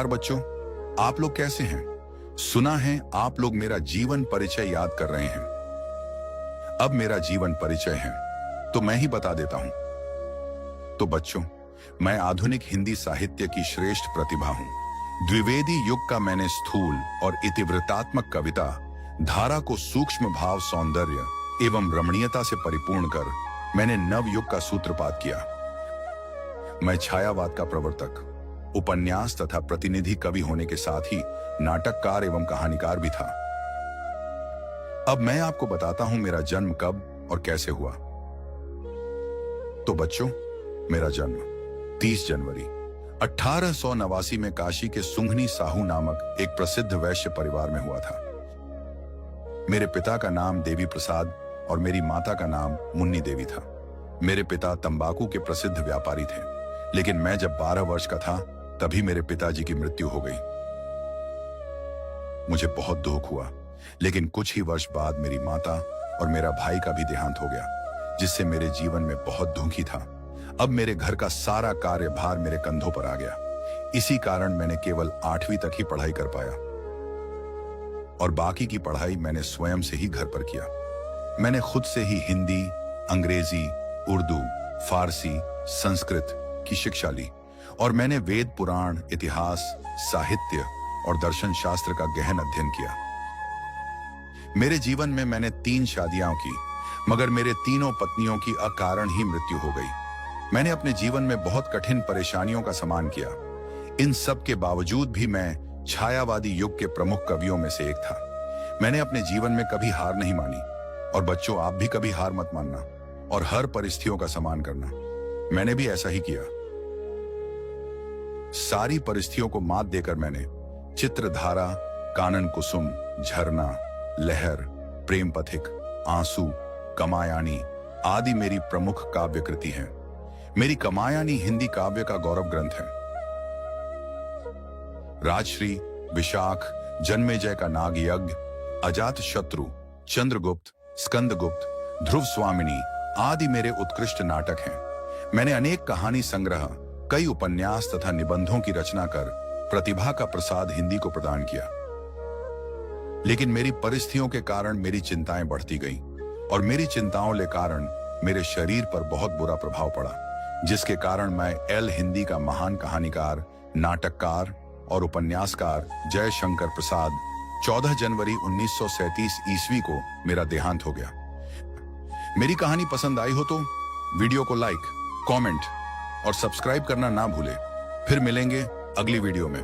नमस्कार बच्चों, आप लोग कैसे हैं? सुना है आप लोग मेरा जीवन परिचय याद कर रहे हैं। अब मेरा जीवन परिचय है तो मैं ही बता देता हूं। तो बच्चों, मैं आधुनिक हिंदी साहित्य की श्रेष्ठ प्रतिभा हूं। द्विवेदी युग का मैंने स्थूल और इतिवृत्तात्मक कविता धारा को सूक्ष्म भाव, सौंदर्य एवं रमणीयता से परिपूर्ण कर मैंने नव युग का सूत्रपात किया। मैं छायावाद का प्रवर्तक, उपन्यास तथा प्रतिनिधि कवि होने के साथ ही नाटककार एवं कहानीकार भी था। अब मैं आपको बताता हूं मेरा जन्म कब और कैसे हुआ। तो बच्चों, मेरा जन्म 30 जनवरी 1889 में काशी के सुंघनी साहू नामक एक प्रसिद्ध वैश्य परिवार में हुआ था। मेरे पिता का नाम देवी प्रसाद और मेरी माता का नाम मुन्नी देवी था। मेरे पिता तंबाकू के प्रसिद्ध व्यापारी थे, लेकिन मैं जब 12 वर्ष का था तभी मेरे पिताजी की मृत्यु हो गई। मुझे बहुत दुख हुआ, लेकिन कुछ ही वर्ष बाद मेरी माता और मेरा भाई का भी देहांत हो गया, जिससे मेरे जीवन में बहुत दुखी था। अब मेरे घर का सारा कार्यभार मेरे कंधों पर आ गया। इसी कारण मैंने केवल 8वीं तक ही पढ़ाई कर पाया और बाकी की पढ़ाई मैंने स्वयं से ही घर पर किया। मैंने खुद से ही हिंदी, अंग्रेजी, उर्दू, फारसी, संस्कृत की शिक्षा ली और मैंने वेद, पुराण, इतिहास, साहित्य और दर्शन शास्त्र का गहन अध्ययन किया। मेरे जीवन में मैंने 3 शादियां की, मगर मेरे तीनों पत्नियों की अकारण ही मृत्यु हो गई। मैंने अपने जीवन में बहुत कठिन परेशानियों का सामना किया। इन सब के बावजूद भी मैं छायावादी युग के प्रमुख कवियों में से एक था। मैंने अपने जीवन में कभी हार नहीं मानी। और बच्चों, आप भी कभी हार मत मानना और हर परिस्थितियों का सामना करना। मैंने भी ऐसा ही किया। सारी परिस्थितियों को मात देकर मैंने चित्रधारा, कानन कुसुम, झरना, लहर, प्रेम पथिक, आंसू, कमायानी आदि मेरी प्रमुख काव्य कृति है। मेरी कमायानी हिंदी काव्य का गौरव ग्रंथ है। राजश्री, विशाख, जन्मेजय का नाग यज्ञ, अजात शत्रु, चंद्रगुप्त, स्कंदगुप्त, ध्रुव स्वामिनी आदि मेरे उत्कृष्ट नाटक हैं। मैंने अनेक कहानी संग्रह, कई उपन्यास तथा निबंधों की रचना कर प्रतिभा का प्रसाद हिंदी को प्रदान किया। लेकिन मेरी परिस्थितियों के कारण मेरी चिंताएं बढ़ती गईं और मेरी चिंताओं के कारण मेरे शरीर पर बहुत बुरा प्रभाव पड़ा, जिसके कारण मैं एल हिंदी का महान कहानीकार, नाटककार और उपन्यासकार जयशंकर प्रसाद 14 जनवरी 1937 ईस्वी को मेरा देहांत हो गया। मेरी कहानी पसंद आई हो तो वीडियो को लाइक, कमेंट और सब्सक्राइब करना ना भूलें। फिर मिलेंगे अगली वीडियो में।